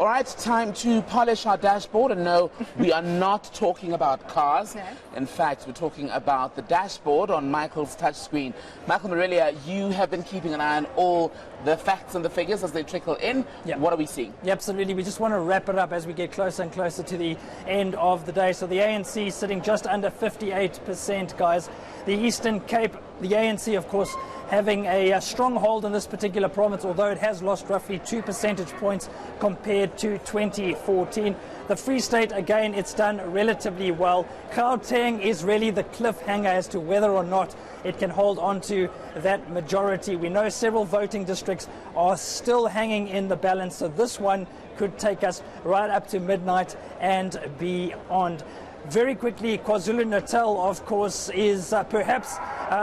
All right, time to polish our dashboard. And no, we are not talking about cars. No. In fact, we're talking about the dashboard on Michael's touchscreen. Michael Marilia, you have been keeping an eye on all the facts and the figures as they trickle in. Yep. What are we seeing? Yeah, absolutely. We just want to wrap it up as we get closer and closer to the end of the day. So the ANC sitting just under 58%, guys. The Eastern Cape, the ANC, of course, having a stronghold in this particular province, although it has lost roughly 2 percentage points compared to 2014. The Free State, again, it's done relatively well. Gauteng is really the cliffhanger as to whether or not it can hold on to that majority. We know several voting districts are still hanging in the balance, so this one could take us right up to midnight and beyond. Very quickly, KwaZulu-Natal, of course, is perhaps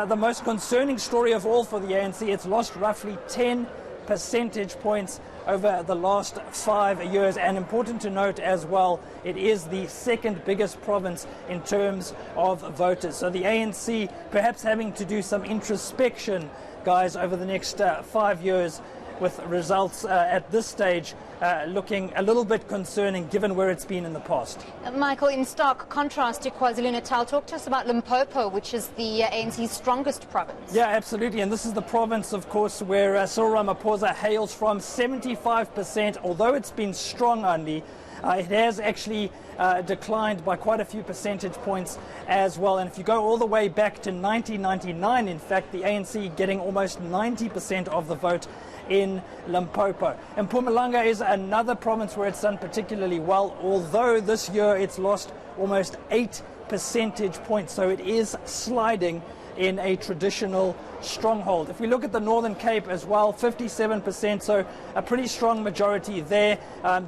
the most concerning story of all for the ANC. It's lost roughly 10 percentage points over the last 5 years. And important to note as well, it is the second biggest province in terms of voters. So the ANC perhaps having to do some introspection, guys, over the next 5 years, with results at this stage looking a little bit concerning given where it's been in the past. Michael, in stark contrast to KwaZulu-Natal, talk to us about Limpopo, which is the ANC's strongest province. Yeah, absolutely. And this is the province, of course, where Cyril Ramaphosa hails from. 75%, although it's been strong only, it has actually declined by quite a few percentage points as well. And if you go all the way back to 1999, in fact, the ANC getting almost 90% of the vote in Limpopo. And Mpumalanga is another province where it's done particularly well, although this year it's lost almost 8 percentage points. So it is sliding in a traditional stronghold. If we look at the Northern Cape as well, 57%, so a pretty strong majority there.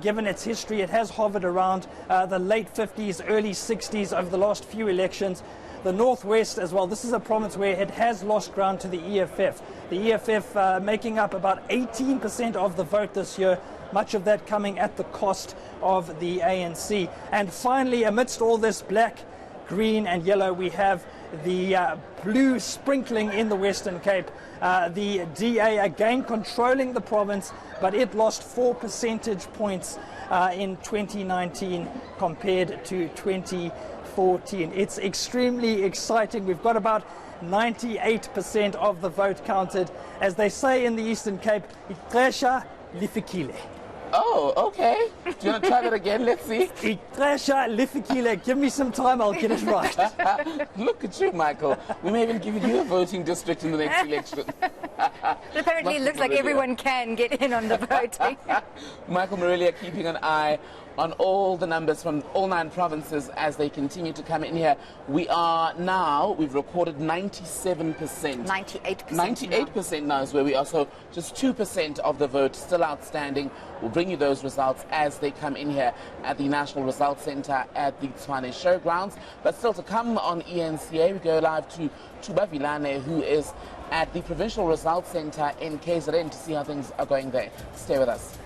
Given its history, it has hovered around the late 50s, early 60s over the last few elections. The Northwest as well, this is a province where it has lost ground to the EFF. The EFF making up about 18% of the vote this year, much of that coming at the cost of the ANC. And finally, amidst all this black, green and yellow, we have the blue sprinkling in the Western Cape. The DA again controlling the province, but it lost 4 percentage points in 2019 compared to 2014. It's extremely exciting. We've got about 98% of the vote counted. As they say in the Eastern Cape, ixesha lifikile. Oh, okay. Do you want to try that again? Let's see. Ixesha lifikile. Give me some time, I'll get it right. Look at you, Michael. We may even give you a voting district in the next election. Apparently it looks like everyone can get in on the voting. Michael Marilia keeping an eye on all the numbers from all 9 provinces as they continue to come in here. We've recorded 97%. 98%. 98% now is where we are, so just 2% of the vote still outstanding. We'll bring you those results as they come in here at the National Results Centre at the Tshwane Showgrounds. But still to come on ENCA, we go live to Tuba Vilane, who is at the Provincial Results Centre in KZN to see how things are going there. Stay with us.